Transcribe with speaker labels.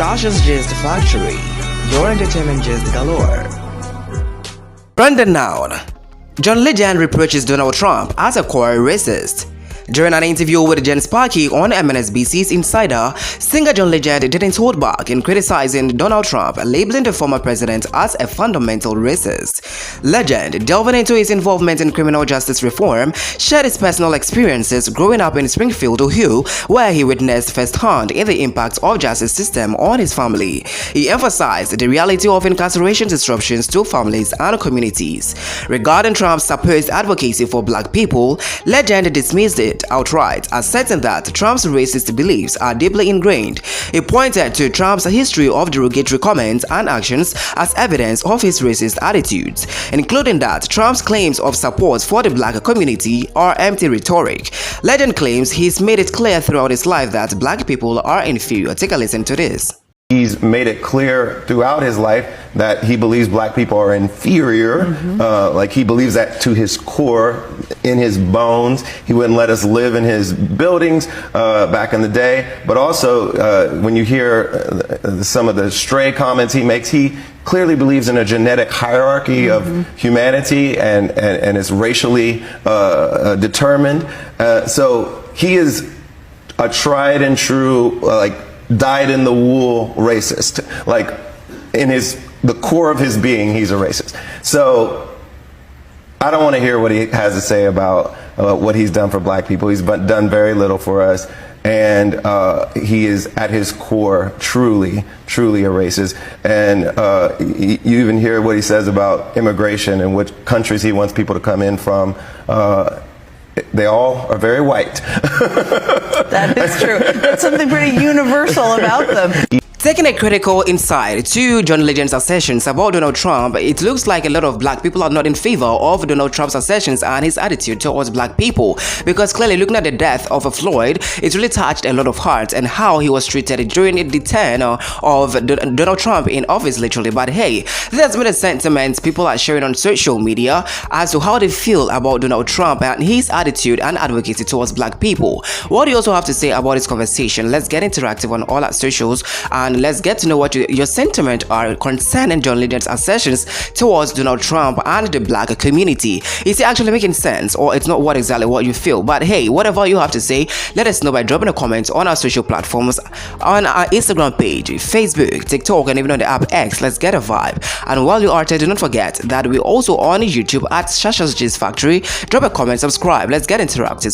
Speaker 1: Shasha's Gist Factory, your entertainment gist galore. Rundown now. John Legend reproaches Donald Trump as a core racist. During an interview with Jen Psaki on MSNBC's Insider, singer John Legend didn't hold back in criticizing Donald Trump, labeling the former president as a fundamental racist. Legend, delving into his involvement in criminal justice reform, shared his personal experiences growing up in Springfield, Ohio, where he witnessed firsthand the impact of justice system on his family. He emphasized the reality of incarceration disruptions to families and communities. Regarding Trump's supposed advocacy for black people, Legend dismissed it outright, asserting that Trump's racist beliefs are deeply ingrained. He pointed to Trump's history of derogatory comments and actions as evidence of his racist attitudes, including that Trump's claims of support for the black community are empty rhetoric. Legend claims he's made it clear throughout his life that black people are inferior. Take a listen to this.
Speaker 2: He's made it clear throughout his life that he believes black people are inferior. Like he believes that to his core, in his bones. He wouldn't let us live in his buildings back in the day. But also, when you hear some of the stray comments he makes, he clearly believes in a genetic hierarchy of humanity and is racially determined. So he is a tried and true, dyed-in-the-wool racist. Like, in the core of his being, he's a racist. So I don't want to hear what he has to say about what he's done for black people. He's done very little for us, and he is at his core truly a racist. And you even hear what he says about immigration and which countries he wants people to come in from. They all are very white.
Speaker 3: That is true. That's something pretty universal about them.
Speaker 1: Taking a critical insight to John Legend's assertions about Donald Trump, it looks like a lot of black people are not in favor of Donald Trump's assertions and his attitude towards black people, because clearly looking at the death of Floyd, it really touched a lot of hearts and how he was treated during the tenure of Donald Trump in office, literally. But hey, this has been a sentiment people are sharing on social media as to how they feel about Donald Trump and his attitude and advocacy towards black people. What do you also have to say about this conversation? Let's get interactive on all our socials and let's get to know what your sentiment are concerning John Legend's assertions towards Donald Trump and the black community. Is it actually making sense, or it's not exactly what you feel? But hey, whatever you have to say, let us know by dropping a comment on our social platforms, on our Instagram page, Facebook, TikTok, and even on the app X. Let's get a vibe. And while you are there, do not forget that we're also on YouTube at Shasha's Gist Factory. Drop a comment, subscribe. Let's get interactive.